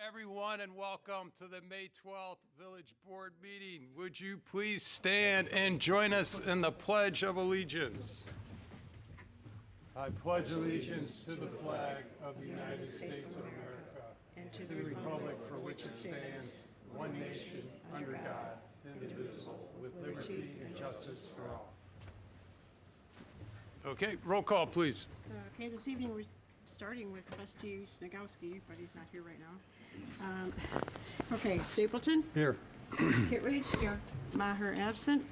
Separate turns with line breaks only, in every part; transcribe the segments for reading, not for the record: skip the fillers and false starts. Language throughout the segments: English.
everyone, and welcome to the May 12th Village Board meeting. Would you please stand and join us in the Pledge of Allegiance? I pledge allegiance to the flag of the United States of America and to the republic for which it stands, one nation, under God, indivisible, with liberty and justice for all. Okay, roll call, please.
Okay, this evening we're starting with trustee Snagowski, but he's not here right now. Okay, Stapleton?
Here.
Kittredge? Here. Maher absent.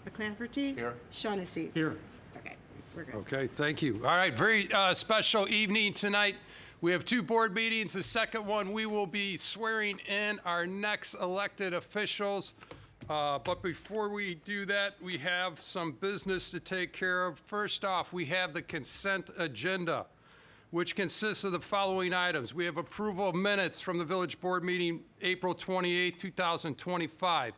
McClafferty?
Here.
Shaughnessy?
Here.
Okay, we're good.
Okay, thank you. All right, very special evening tonight. We have two board meetings. The second one, we will be swearing in our next elected officials. But before we do that, we have some business to take care of. First off, we have the consent agenda, which consists of the following items. We have approval of minutes from the village board meeting April 28, 2025.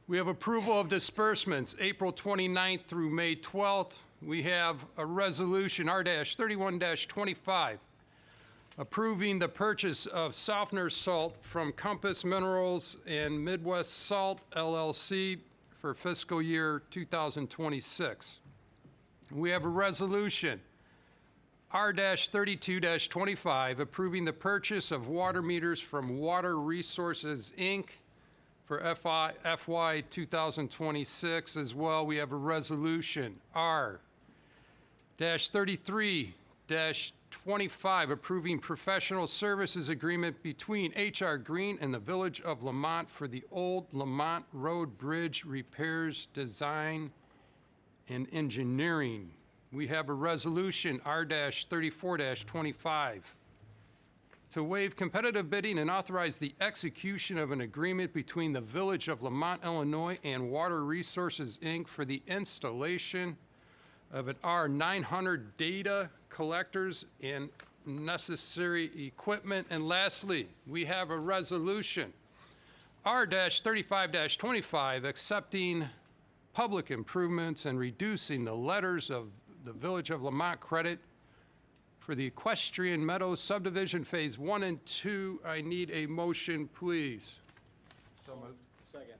We have approval of disbursements April 29th through May 12th. We have a resolution R-31-25 approving the purchase of softener salt from Compass Minerals and Midwest Salt LLC for fiscal year 2026. We have a resolution R-32-25 approving the purchase of water meters from Water Resources, Inc. for FY 2026 as well. We have a resolution R-33-25 approving professional services agreement between H.R. Green and the Village of Lamont for the Old Lamont Road Bridge repairs, design, and engineering. We have a resolution R-34-25 to waive competitive bidding and authorize the execution of an agreement between the Village of Lamont, Illinois and Water Resources, Inc. for the installation of an R900 data collectors and necessary equipment. And lastly, we have a resolution R-35-25 accepting public improvements and reducing the letters of the Village of Lamont credit for the Equestrian Meadows subdivision phase 1 and 2. I need a motion, please.
So moved. Second.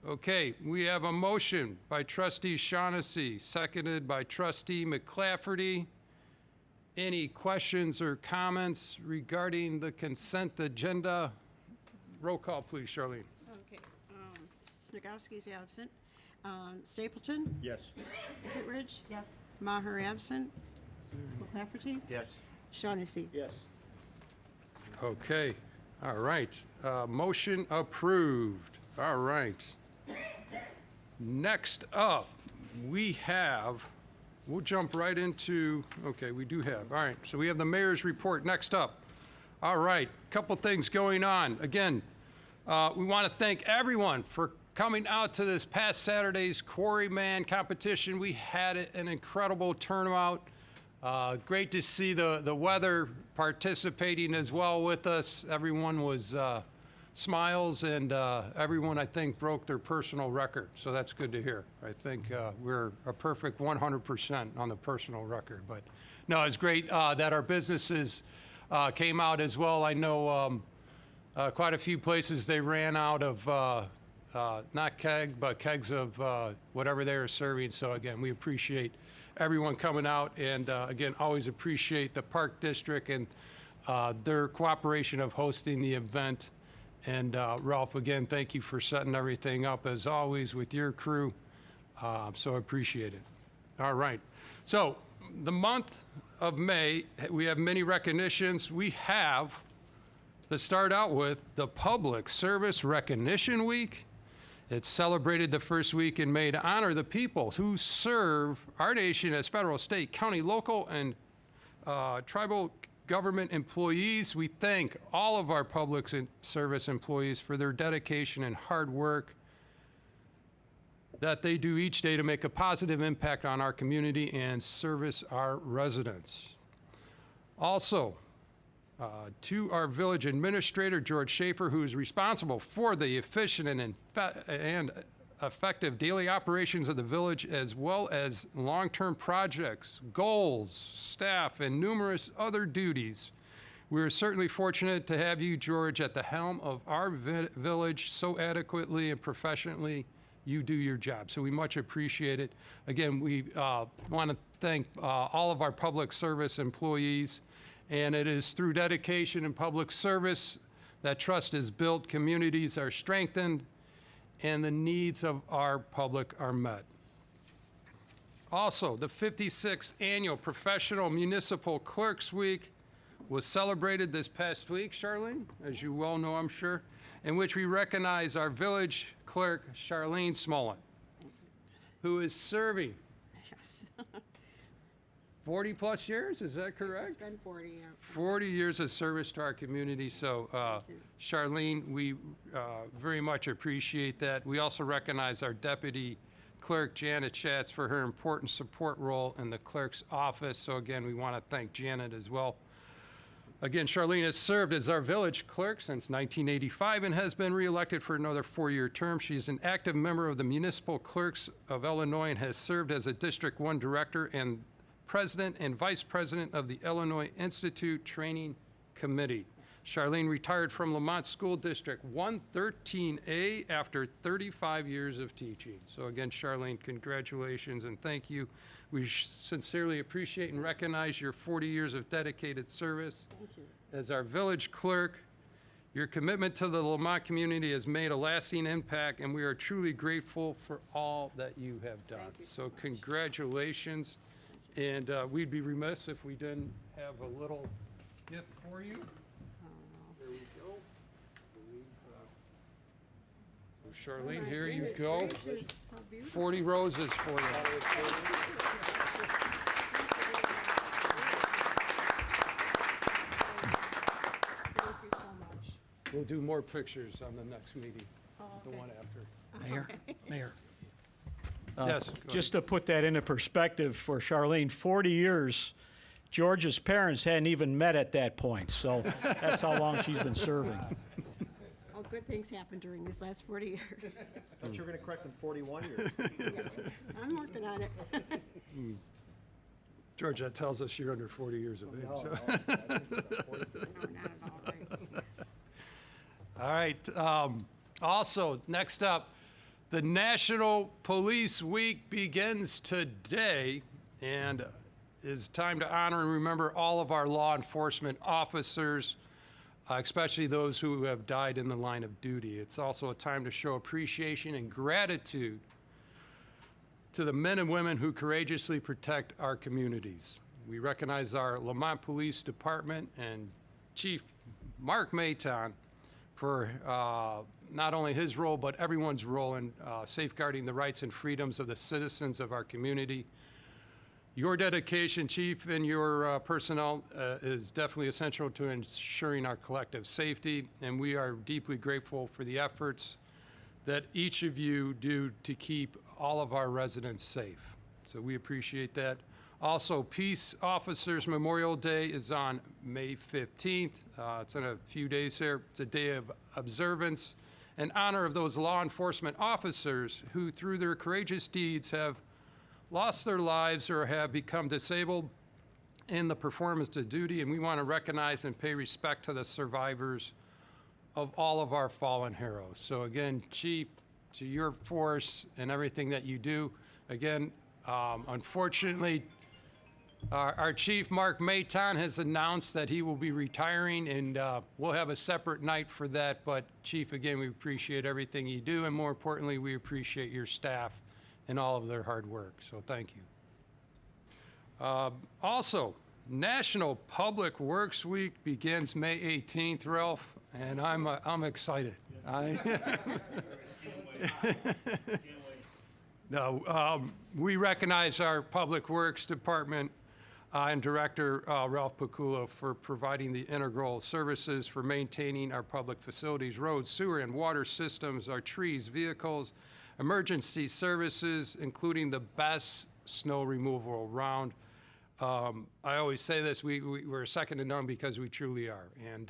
Okay, we have a motion by trustee Shaughnessy, seconded by trustee McClafferty. Any questions or comments regarding the consent agenda? Roll call, please, Charlene.
Okay, Snagowski's absent. Stapleton?
Yes.
Kittredge?
Yes.
Maher absent. McClafferty?
Yes.
Shaughnessy?
Yes.
Okay, all right. Motion approved. All right. Next up, we have, we'll jump right into, okay, we do have, all right, so we have the mayor's report next up. All right, couple things going on. Again, we want to thank everyone for coming out to this past Saturday's Quarryman competition. We had an incredible turnout. Great to see the weather participating as well with us. Everyone was smiles, and everyone, I think, broke their personal record. So that's good to hear. I think we're a perfect 100% on the personal record. But no, it's great that our businesses came out as well. I know quite a few places they ran out of not keg, but kegs of whatever they were serving. So again, we appreciate everyone coming out, and again, always appreciate the Park District and their cooperation of hosting the event. And Ralph, again, thank you for setting everything up as always with your crew. So I appreciate it. All right. So the month of May, we have many recognitions. We have, to start out with, the Public Service Recognition Week. It's celebrated the first week in May to honor the people who serve our nation as federal, state, county, local, and tribal government employees. We thank all of our public service employees for their dedication and hard work that they do each day to make a positive impact on our community and service our residents. Also, to our village administrator, George Schaefer, who is responsible for the efficient and effective daily operations of the village, as well as long-term projects, goals, staff, and numerous other duties. We're certainly fortunate to have you, George, at the helm of our village so adequately and professionally. You do your job, so we much appreciate it. Again, we want to thank all of our public service employees, and it is through dedication and public service that trust is built, communities are strengthened, and the needs of our public are met. Also, the 56th Annual Professional Municipal Clerks Week was celebrated this past week, Charlene, as you well know, I'm sure, in which we recognize our village clerk, Charlene Smolin, who is serving
Yes.
40-plus years, is that correct?
It's been 40, yeah.
40 years of service to our community, so Charlene, we very much appreciate that. We also recognize our Deputy Clerk, Janet Schatz, for her important support role in the clerk's office, so again, we want to thank Janet as well. Again, Charlene has served as our village clerk since 1985 and has been reelected for another 4-year term. She's an active member of the Municipal Clerks of Illinois and has served as a District 1 Director and President and Vice President of the Illinois Institute Training Committee. Charlene retired from Lamont School District 113A after 35 years of teaching. So again, Charlene, congratulations and thank you. We sincerely appreciate and recognize your 40 years of dedicated service.
Thank you.
As our village clerk, your commitment to the Lamont community has made a lasting impact, and we are truly grateful for all that you have done.
Thank you so
So
much.
congratulations. And we'd be remiss if we didn't have a little gift for you. There we go. So Charlene, here you
Goodness
go.
gracious, how beautiful.
40 roses for you.
Thank you so much.
We'll do more pictures on the next meeting,
Oh,
the
okay.
one after.
Mayor, Mayor.
Yes, go
Just to put that into perspective for Charlene, 40 years, George's parents hadn't even met at that point, so that's how long she's been serving.
Oh, good things happened during these last 40 years.
Thought you were gonna correct him 41 years.
I'm working on it.
George, that tells us you're under 40 years of age.
No,
so-
no,
No, not at all, right.
All right. Also, next up, the National Police Week begins today, and it's time to honor and remember all of our law enforcement officers, especially those who have died in the line of duty. It's also a time to show appreciation and gratitude to the men and women who courageously protect our communities. We recognize our Lamont Police Department and Chief Mark Mayton for not only his role, but everyone's role in safeguarding the rights and freedoms of the citizens of our community. Your dedication, Chief, and your personnel is definitely essential to ensuring our collective safety, and we are deeply grateful for the efforts that each of you do to keep all of our residents safe. So we appreciate that. Also, Peace Officers Memorial Day is on May 15th. It's in a few days here. It's a day of observance in honor of those law enforcement officers who, through their courageous deeds, have lost their lives or have become disabled in the performance of duty. And we want to recognize and pay respect to the survivors of all of our fallen heroes. So again, Chief, to your force and everything that you do, again, unfortunately, our Chief, Mark Mayton, has announced that he will be retiring, and we'll have a separate night for that. But Chief, again, we appreciate everything you do, and more importantly, we appreciate your staff and all of their hard work. So thank you. Also, National Public Works Week begins May 18th, Ralph, and I'm excited. No, we recognize our Public Works Department and Director Ralph Pakula for providing the integral services for maintaining our public facilities, roads, sewer, and water systems, our trees, vehicles, emergency services, including the best snow removal around. I always say this, we're second to none because we truly are. And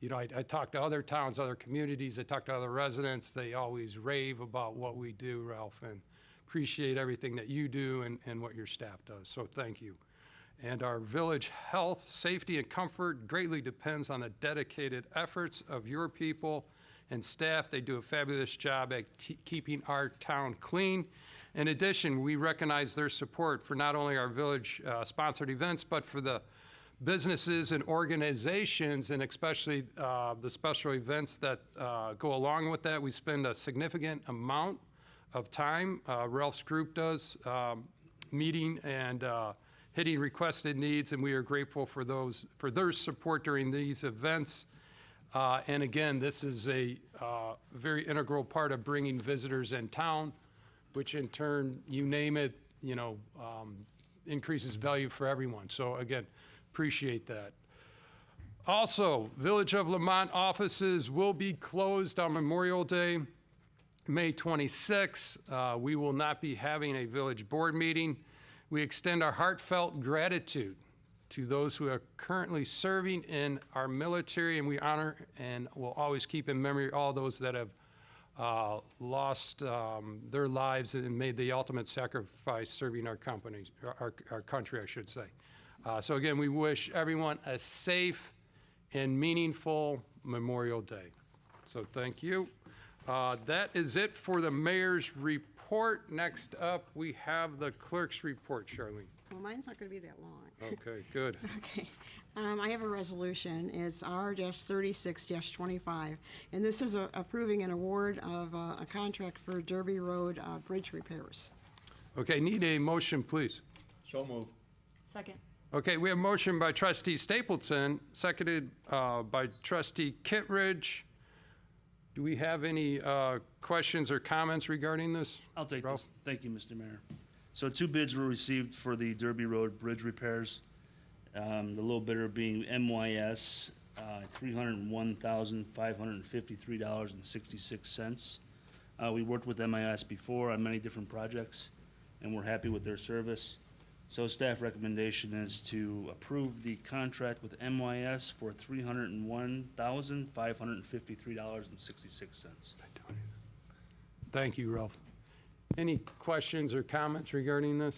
you know, I talk to other towns, other communities, I talk to other residents, they always rave about what we do, Ralph, and appreciate everything that you do and what your staff does, so thank you. And our village health, safety, and comfort greatly depends on the dedicated efforts of your people and staff. They do a fabulous job at keeping our town clean. In addition, we recognize their support for not only our village sponsored events, but for the businesses and organizations, and especially the special events that go along with that. We spend a significant amount of time, Ralph's group does, meeting and hitting requested needs, and we are grateful for their support during these events. And again, this is a very integral part of bringing visitors in town, which in turn, you name it, increases value for everyone. So again, appreciate that. Also, Village of Lamont offices will be closed on Memorial Day, May 26. We will not be having a village board meeting. We extend our heartfelt gratitude to those who are currently serving in our military, and we honor and will always keep in memory all those that have lost their lives and made the ultimate sacrifice serving our company, our country, I should say. So again, we wish everyone a safe and meaningful Memorial Day. So thank you. That is it for the mayor's report. Next up, we have the clerk's report, Charlene.
Well, mine's not going to be that long.
Okay, good.
Okay. I have a resolution. It's R-36-25, and this is approving an award of a contract for Derby Road bridge repairs.
Okay, need a motion, please.
So moved.
Second.
Okay, we have a motion by trustee Stapleton, seconded by trustee Kittredge. Do we have any questions or comments regarding this?
I'll take
Ralph?
this. Thank you, Mr. Mayor. So 2 bids were received for the Derby Road bridge repairs. The low bidder being MYS, $301,553.66. We worked with MIS before on many different projects, and we're happy with their service. So staff recommendation is to approve the contract with MYS for $301,553.66.
Thank you, Ralph. Any questions or comments regarding this?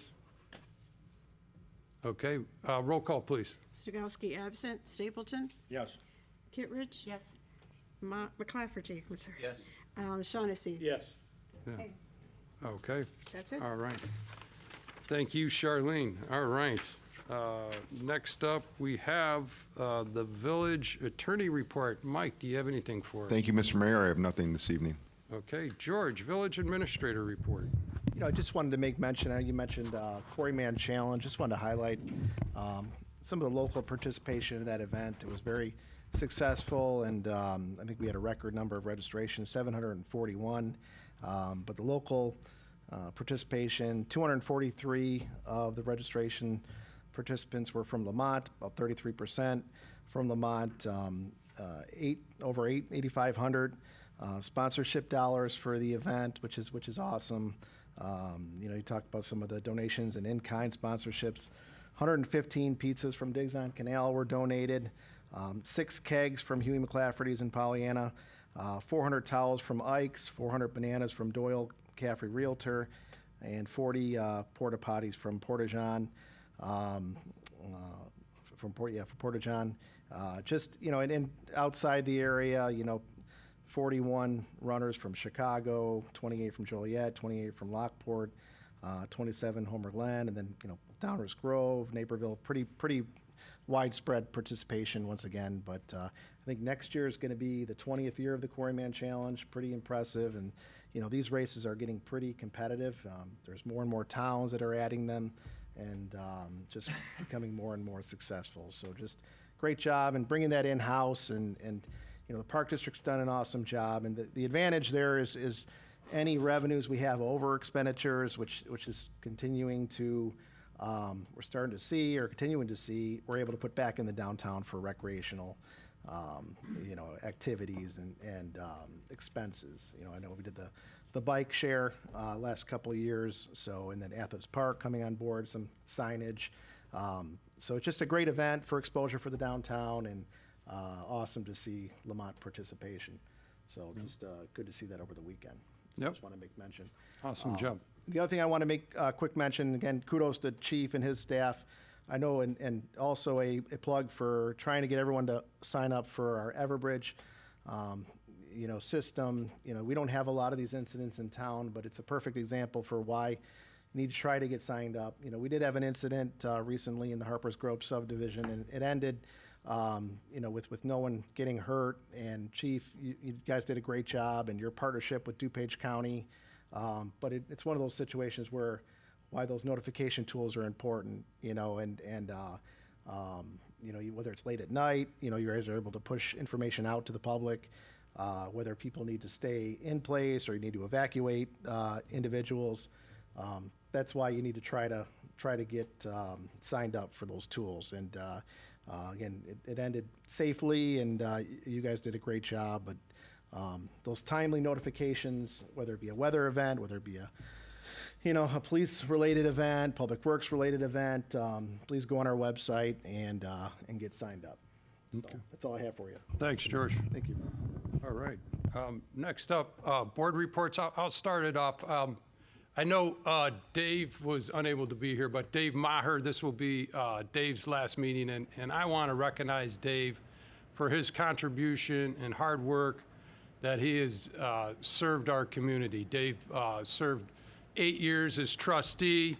Okay, roll call, please.
Snagowski absent. Stapleton?
Yes.
Kittredge?
Yes.
McClafferty, I'm sorry.
Yes.
Shaughnessy?
Yes.
Okay,
Okay,
that's it.
all right. Thank you, Charlene. All right. Next up, we have the village attorney report. Mike, do you have anything for us?
Thank you, Mr. Mayor. I have nothing this evening.
Okay, George, village administrator report.
I just wanted to make mention, you mentioned Quarryman Challenge. Just wanted to highlight some of the local participation in that event. It was very successful, and I think we had a record number of registrations, 741. But the local participation, 243 of the registration participants were from Lamont, about 33% from Lamont, over 8,500 sponsorship dollars for the event, which is awesome. You talked about some of the donations and in-kind sponsorships. 115 pizzas from Diggs on Canal were donated, 6 kegs from Huey McClafferty's in Pollyanna, 400 towels from Ike's, 400 bananas from Doyle Caffrey Realtor, and 40 porta potties from Porta-John. For Porta-John. And outside the area, 41 runners from Chicago, 28 from Joliet, 28 from Lockport, 27 Homer Glen, and then, Downers Grove, Naperville, pretty widespread participation once again. But I think next year is going to be the 20th year of the Quarryman Challenge, pretty impressive. And, these races are getting pretty competitive. There's more and more towns that are adding them and just becoming more and more successful. So just great job and bringing that in-house and the Park District's done an awesome job, and the advantage there is any revenues we have over expenditures, which is continuing to, we're starting to see or continuing to see, we're able to put back in the downtown for recreational, activities and expenses. I know we did the bike share last couple of years, and then Athens Park coming on board, some signage. So it's just a great event for exposure for the downtown, and awesome to see Lamont participation. So just good to see that over the weekend. So
Yep.
I just want to make mention.
Awesome job.
The other thing I want to make a quick mention, again, kudos to Chief and his staff. I know, and also a plug for trying to get everyone to sign up for our Everbridge, system. We don't have a lot of these incidents in town, but it's a perfect example for why you need to try to get signed up. We did have an incident recently in the Harper's Grove subdivision, and it ended, with no one getting hurt. And Chief, you guys did a great job, and your partnership with DuPage County. But it's one of those situations why those notification tools are important, whether it's late at night, you guys are able to push information out to the public, whether people need to stay in place or you need to evacuate individuals. That's why you need to try to get signed up for those tools. And again, it ended safely, and you guys did a great job. But those timely notifications, whether it be a weather event, whether it be a police-related event, public works-related event, please go on our website and get signed up. So that's all I have for you.
Thanks, George.
Thank you.
All right. Next up, board reports. I'll start it off. I know Dave was unable to be here, but Dave Maher, this will be Dave's last meeting, and I want to recognize Dave for his contribution and hard work that he has served our community. Dave served 8 years as trustee.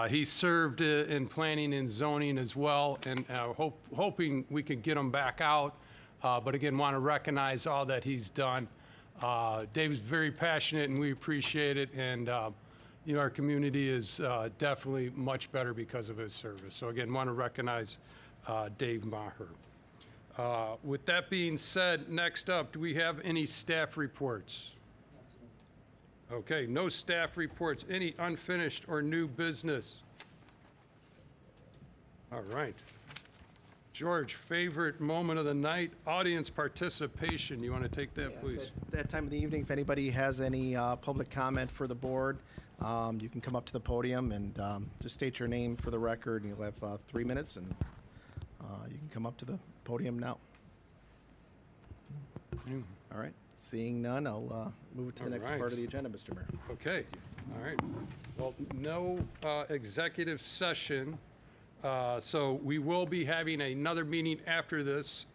He served in planning and zoning as well, and hoping we can get him back out. But again, want to recognize all that he's done. Dave is very passionate, and we appreciate it. And our community is definitely much better because of his service. So again, want to recognize Dave Maher. With that being said, next up, do we have any staff reports? Okay, no staff reports. Any unfinished or new business? All right. George, favorite moment of the night, audience participation. You want to take that, please?
At that time of the evening, if anybody has any public comment for the board, you can come up to the podium and just state your name for the record, and you'll have 3 minutes, and you can come up to the podium now. All right. Seeing none, I'll move it to the next
right.
part of the agenda, Mr. Mayor.
Okay, all right. Well, no executive session, so we will be having another meeting after this,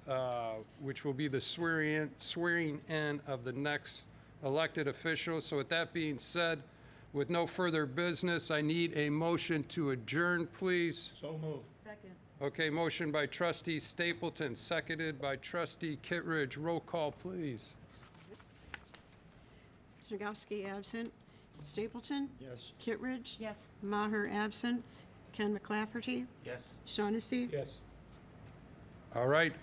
which will be the swearing in of the next elected official. So with that being said, with no further business, I need a motion to adjourn, please.
So moved.
Second.
Okay, motion by trustee Stapleton, seconded by trustee Kittredge. Roll call, please.
Snagowski absent. Stapleton?
Yes.
Kittredge?
Yes.
Maher absent. Ken McClafferty?
Yes.
Shaughnessy?
Yes.
All right,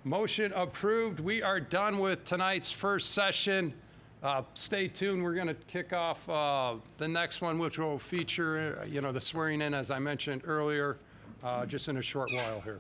motion approved. We are done with tonight's first session. Stay tuned. We're going to kick off the next one, which will feature, the swearing in, as I mentioned earlier, just in a short while here.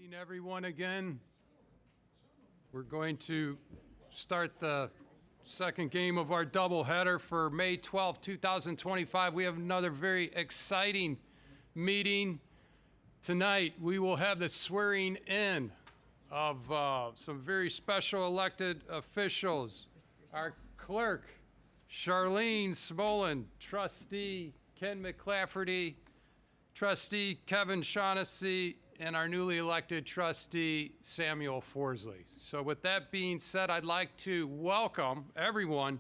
Evening, everyone, again. We're going to start the second game of our doubleheader for May 12, 2025. We have another very exciting meeting. Tonight, we will have the swearing in of some very special elected officials. Our clerk, Charlene Smolin, trustee Ken McClafferty, trustee Kevin Shaughnessy, and our newly elected trustee Samuel Forsley. So with that being said, I'd like to welcome everyone.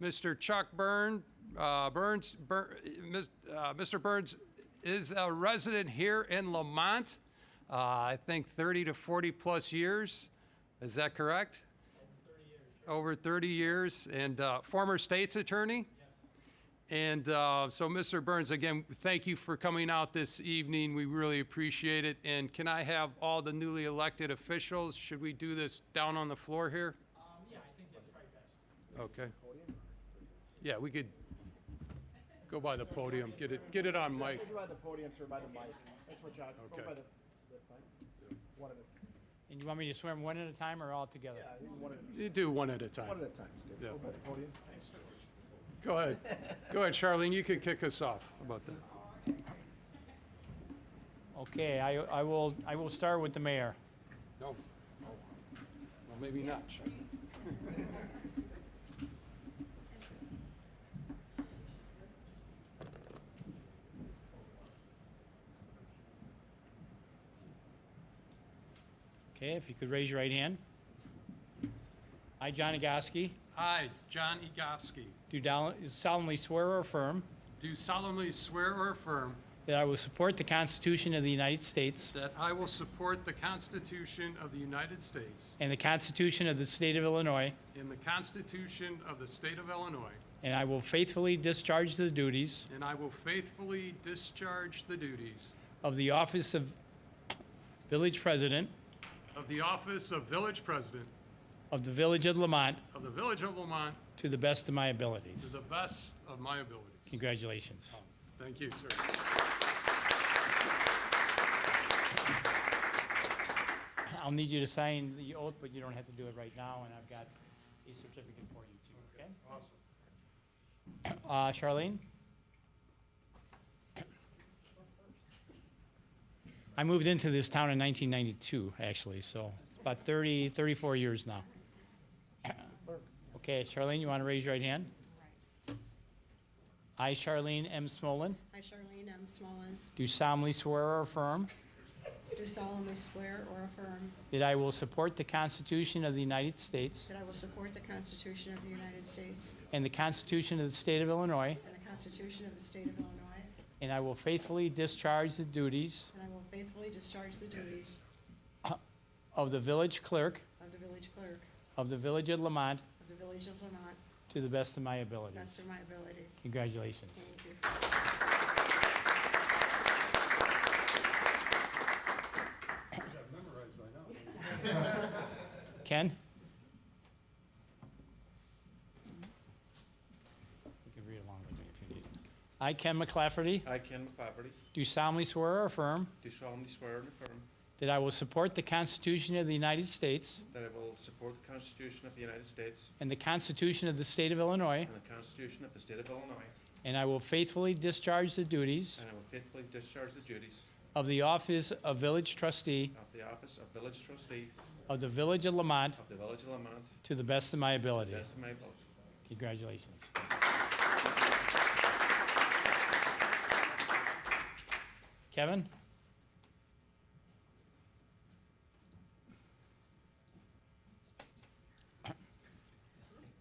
Mr. Chuck Burns. Mr. Burns is a resident here in Lamont, I think 30 to 40 plus years. Is that correct? Over 30 years, and former state's attorney? And so, Mr. Burns, again, thank you for coming out this evening. We really appreciate it. And can I have all the newly elected officials? Should we do this down on the floor here?
Yeah, I think that's probably best.
Okay. Yeah, we could go by the podium, get it on mic.
Maybe by the podium, sir, by the mic. That's what John, go
Okay.
by the mic. One at a,
And you want me to swear them one at a time or all together?
yeah, one at
You do one at a
one
time.
at a time. is good.
Yeah.
Go by the podium.
Go ahead. Go ahead, Charlene, you can kick us off. How about that?
Okay, I will start with the mayor.
No? Well, maybe not, Charlene.
Okay, if you could raise your right hand. I, John Nagowski,
I, John Egofsky,
do solemnly swear or affirm
do solemnly swear or affirm
that I will support the Constitution of the United States
that I will support the Constitution of the United States
and the Constitution of the State of Illinois,
and the Constitution of the State of Illinois,
and I will faithfully discharge the duties
and I will faithfully discharge the duties
of the office of Village President
of the office of Village President
of the Village of Lamont
of the Village of Lamont
to the best of my
to
abilities.
the best of my abilities.
Congratulations.
Thank you, sir.
I'll need you to sign the oath, but you don't have to do it right now, and I've got a certificate for you too, okay? Awesome. Charlene? I moved into this town in 1992, actually, so it's about 34 years now. Okay, Charlene, you want to raise your right hand? I, Charlene M. Smolin,
I, Charlene M. Smolin,
do solemnly swear or affirm
do solemnly swear or affirm
that I will support the Constitution of the United States
that I will support the Constitution of the United States
and the Constitution of the State of Illinois,
and the Constitution of the State of Illinois,
and I will faithfully discharge the duties
and I will faithfully discharge the duties
of the village clerk
of the village clerk
of the Village of Lamont
of the Village of Lamont
to the best of my
to the
abilities.
best of my ability.
Congratulations.
Thank you.
Ken? You can read along with me if you need. I, Ken McClafferty,
I, Ken McClafferty,
do solemnly swear or affirm
do solemnly swear and affirm
that I will support the Constitution of the United States
that I will support the Constitution of the United States
and the Constitution of the State of Illinois,
and the Constitution of the State of Illinois,
and I will faithfully discharge the duties
and I will faithfully discharge the duties
of the office of Village Trustee
of the office of Village Trustee
of the Village of Lamont
of the Village of Lamont
to the best of my
to the
ability.
best of my ability.
Congratulations. Kevin?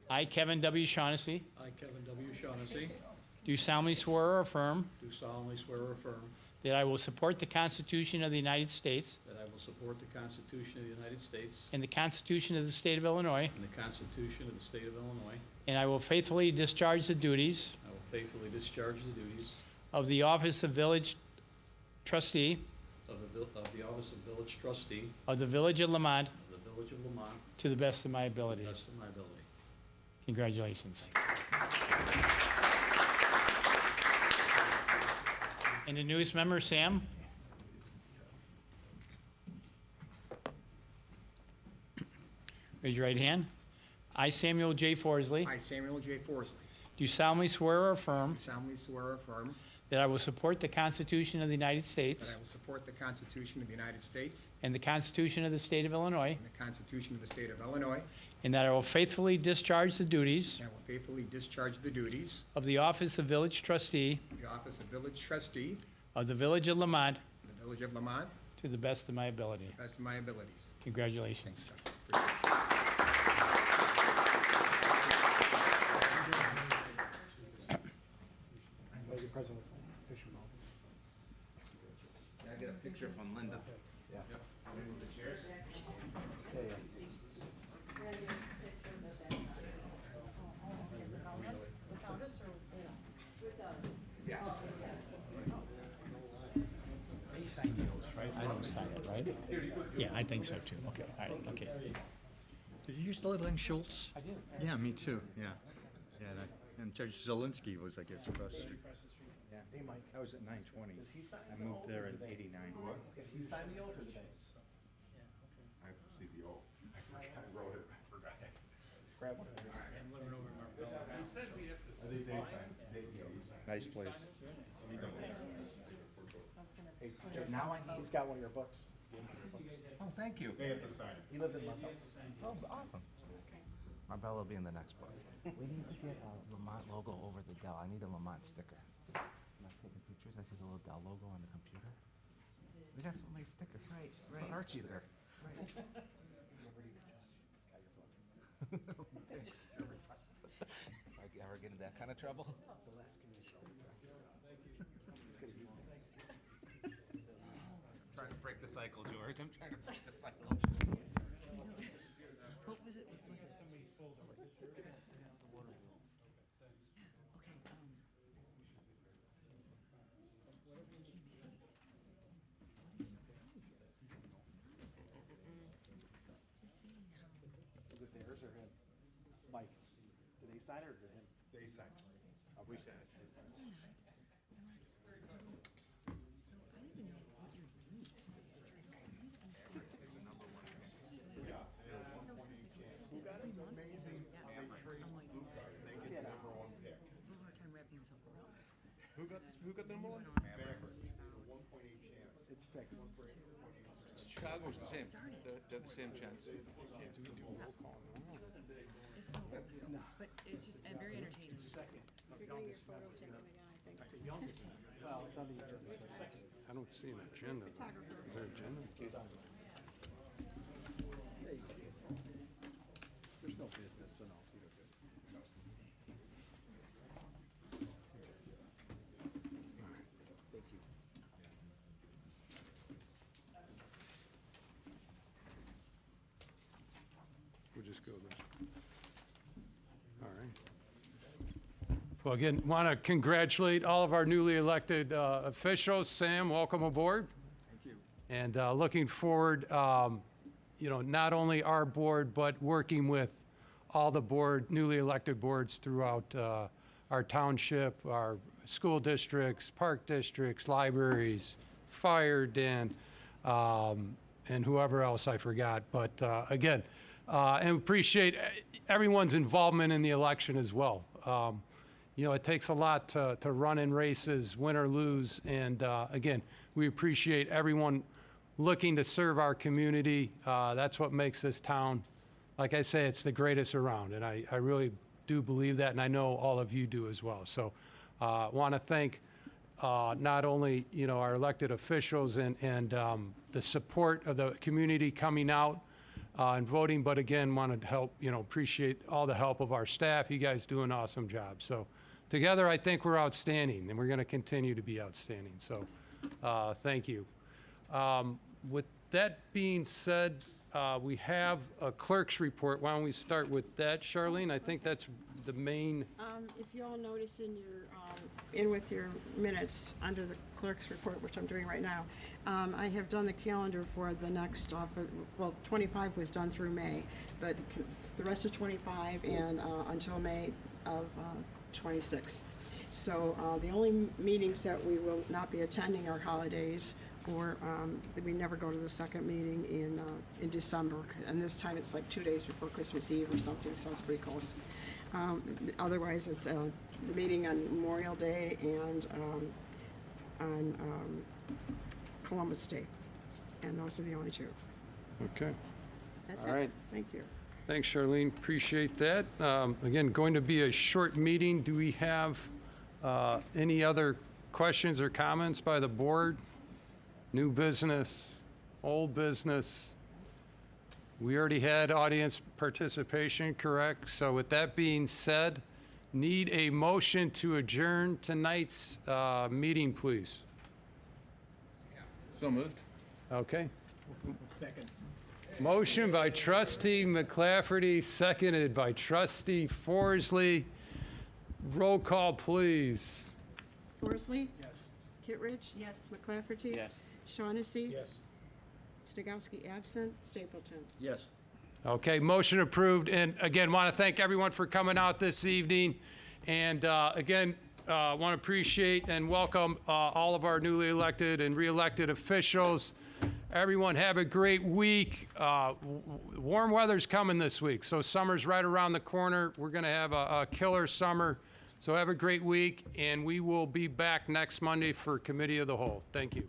I, Kevin W. Shaughnessy,
I, Kevin W. Shaughnessy,
do solemnly swear or affirm
do solemnly swear or affirm
that I will support the Constitution of the United States
that I will support the Constitution of the United States
and the Constitution of the State of Illinois,
and the Constitution of the State of Illinois.
and I will faithfully discharge the duties
I will faithfully discharge the duties
of the office of Village Trustee
of the office of Village Trustee
of the Village of Lamont
of the Village of Lamont
to the best of my
to the
abilities.
best of my ability.
Congratulations. And the newest member, Sam? Raise your right hand. I, Samuel J. Forsley,
I, Samuel J. Forsley,
do solemnly swear or affirm
solemnly swear or affirm
that I will support the Constitution of the United
that
States
I will support the Constitution of the United States
and the Constitution of the State of Illinois,
and the Constitution of the State of Illinois,
and that I will faithfully discharge the duties
and I will faithfully discharge the duties
of the office of village trustee
of the office of village trustee
of the village of Lamont
of the village of Lamont,
to the best of my ability.
to the best of my abilities.
Congratulations.
President.
I get a picture from Linda.
They sign the oath, right? I don't sign it, right? Yeah, I think so too. Okay, all right, okay.
Did you used to live in Schultz?
I did.
Yeah, me too, yeah. Yeah, and Judge Zelinski was, I guess, across the street. Yeah.
Hey, Mike,
I was at 920.
does he sign
I
the
moved
oath
there
or
in
today?
89.
Does he sign the oath or today?
I have to see the oath. I forgot, I wrote it, I forgot.
Grab one of those.
I think they signed,
Nice place.
Hey, Jason, he's got one of your books.
Oh, thank you.
They have to sign it.
He lives in Ludlow.
Oh, awesome. Marbella will be in the next book. We need to get a Lamont logo over the Dell. I need a Lamont sticker. When I'm taking pictures, I see the little Dell logo on the computer. We got so many stickers. Right. Put Archie there. Thanks. If I ever get into that kind of trouble. Trying to break the cycle, George. I'm trying to break the cycle.
What was it?
Is it theirs or him? Mike, do they sign it or him?
They signed it. We signed it.
Who got the number one?
It's fixed.
Chicago's the same. They're the same chance.
It's no, but it's just very entertaining.
You're getting your photo taken again, I think.
Well, it's on the agenda. So
I don't see an agenda. Is there an agenda?
Hey, there's no business, so no. You're good. Thank you.
We'll just go there. All right. Well, again, want to congratulate all of our newly elected officials. Sam, welcome aboard.
Thank you.
And looking forward, not only our board, but working with all the newly elected boards throughout our township, our school districts, park districts, libraries, fire, Dan, and whoever else I forgot. But again, and appreciate everyone's involvement in the election as well. It takes a lot to run in races, win or lose. And again, we appreciate everyone looking to serve our community. That's what makes this town, like I say, it's the greatest around. And I really do believe that, and I know all of you do as well. So want to thank not only, our elected officials and the support of the community coming out and voting, but again, want to help, appreciate all the help of our staff. You guys do an awesome job. So together, I think we're outstanding, and we're going to continue to be outstanding. So thank you. With that being said, we have a clerk's report. Why don't we start with that, Charlene? I think that's the main.
If you all notice with your minutes, under the clerk's report, which I'm doing right now, I have done the calendar for the next, 25 was done through May, but the rest of 25 and until May of 26. So the only meetings that we will not be attending are holidays, or that we never go to the second meeting in December. And this time it's like 2 days before Christmas Eve or something, so it's pretty close. Otherwise, it's the meeting on Memorial Day and on Columbus Day. And those are the only two.
Okay.
That's
All
it.
right.
Thank you.
Thanks, Charlene. Appreciate that. Again, going to be a short meeting. Do we have any other questions or comments by the board? New business, old business? We already had audience participation, correct? So with that being said, need a motion to adjourn tonight's meeting, please.
So moved.
Okay.
Second.
Motion by trustee McClafferty, seconded by trustee Forsley. Roll call, please.
Forsley?
Yes.
Kittredge?
Yes.
McClafferty?
Yes.
Shaughnessy?
Yes.
Snagowski absent. Stapleton?
Yes.
Okay, motion approved. And again, want to thank everyone for coming out this evening. And again, want to appreciate and welcome all of our newly elected and re-elected officials. Everyone have a great week. Warm weather's coming this week, so summer's right around the corner. We're going to have a killer summer. So have a great week, and we will be back next Monday for Committee of the Whole. Thank you.